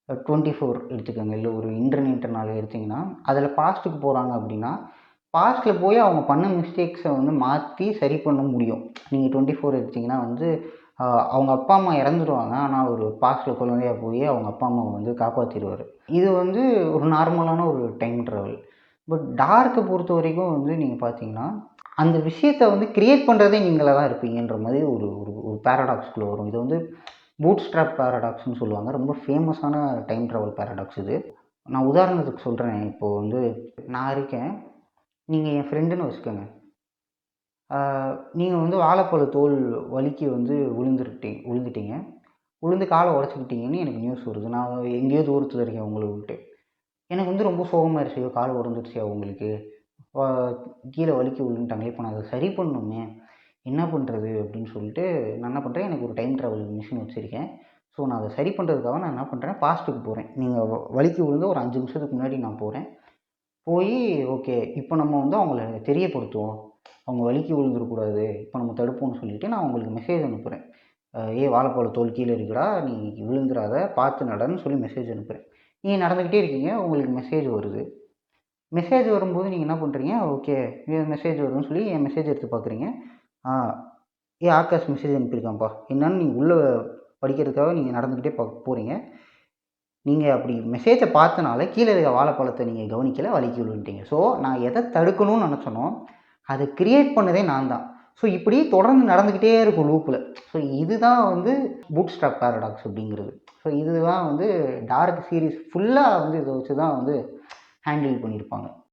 24 எடுத்துக்கோங்க. இல்லை ஒரு இன்டர்நெட்னால எடுத்திங்கன்னா, அதில் பாஸ்ட்டுக்கு போகிறாங்க அப்படின்னா, பாஸ்ட்டில் போய் அவங்க பண்ண மிஸ்டேக்ஸை வந்து மாற்றி சரி பண்ண முடியும். நீங்கள் 24 எடுத்திங்கன்னா வந்து அவங்க அப்பா அம்மா இறந்துடுவாங்க. ஆனால் ஒரு பாஸ்ட்டில் குழந்தையாக போய் அவங்க அப்பா அம்மாவை வந்து காப்பாற்றிடுவார். இது வந்து ஒரு நார்மலான ஒரு டைம் ட்ராவல். பட் டார்க்கை பொறுத்த வரைக்கும் வந்து நீங்கள் பார்த்தீங்கன்னா, அந்த விஷயத்தை வந்து கிரியேட் பண்ணுறதே நீங்களாக தான் இருப்பீங்கன்ற மாதிரி ஒரு ஒரு ஒரு பேரடாக்ஸ்குள்ளே வரும். இது வந்து பூட் ஸ்ட்ராப் பேரடாக்ஸ்னு சொல்லுவாங்க. ரொம்ப ஃபேமஸான டைம் ட்ராவல் பேரடாக்ஸ் இது. நான் உதாரணத்துக்கு சொல்கிறேன். இப்போது வந்து நான் இருக்கேன், நீங்கள் என் ஃப்ரெண்டுன்னு வச்சுக்கோங்க. நீங்கள் வந்து வாழைப்பழ தோல் வலிக்கு வந்து விழுந்துட்டீங்க. விழுந்து காலை உடச்சிக்கிட்டீங்கன்னு எனக்கு நியூஸ் வருது. நான் எங்கேயோ தூரத்தில் இருக்கேன் உங்களை விட்டு. எனக்கு வந்து ரொம்ப சோகமாயிருச்சு. ஐயோ! கால் உடஞ்சிருச்சே அவங்களுக்கு. அ கீழே வழுக்கி விழுந்துட்டாங்களே! இப்போ நான் அத சரி பண்ணணுமே! என்ன பண்ணுறது? அப்படின்னு சொல்லிட்டு நான் என்ன பண்ணுறேன், எனக்கு ஒரு டைம் ட்ராவல் மிஷின் வச்சுருக்கேன். ஸோ நான் அதை சரி பண்ணுறதுக்காக நான் என்ன பண்ணுறேன், பாஸ்ட்டுக்கு போகிறேன். நீங்கள் வழுக்கி விழுந்து ஒரு 5 நிமிஷத்துக்கு முன்னாடி நான் போகிறேன். போய் ஓகே, இப்போ நம்ம வந்து அவங்கள தெரியப்படுத்துவோம். அவங்க வழுக்கி விழுந்துறக்கூடாது. இப்போ நம்ம தடுப்போம்னு சொல்லிட்டு நான் அவங்களுக்கு மெசேஜ் அனுப்புகிறேன். "ஏய் வாழைப்பழ தோல் கீழே இருக்குடா, நீ விழுந்துறாத, பார்த்து நடன்னு" சொல்லி மெசேஜ் அனுப்புகிறேன். நீங்கள் நடந்துக்கிட்டே இருக்கீங்க, உங்களுக்கு மெசேஜ் வருது. மெசேஜ் வரும்போது நீங்கள் என்ன பண்ணுறீங்க, ஓகே மெசேஜ் வருதுன்னு சொல்லி என் மெசேஜ் எடுத்து பார்க்குறீங்க. ஆ ஆகாஷ் மெசேஜ் அனுப்பியிருக்கான்ப்பா. என்னன்னு நீங்கள் உள்ளே படிக்கிறதுக்காக நீங்கள் நடந்துக்கிட்டே போகிறீங்க. நீங்கள் அப்படி மெசேஜை பார்த்தனால கீழே இருக்க வாழைப்பழத்தை நீங்கள் கவனிக்கல, வழுக்கி விழுந்துட்டீங்க. ஸோ நான் எதை தடுக்கணும்னு நினச்சனோ அதை கிரியேட் பண்ணதே நான் தான். ஸோ இப்படி தொடர்ந்து நடந்துக்கிட்டே இருக்கும் லூப்பில். ஸோ இதுதான் வந்து பூட் ஸ்ட்ராப் பேரடாக்ஸ் அப்படிங்கிறது. ஸோ இதுதான் வந்து டார்க் சீரிஸ் ஃபுல்லாக வந்து இதை வச்சு தான் வந்து ஹேண்டில் பண்ணியிருப்பாங்க.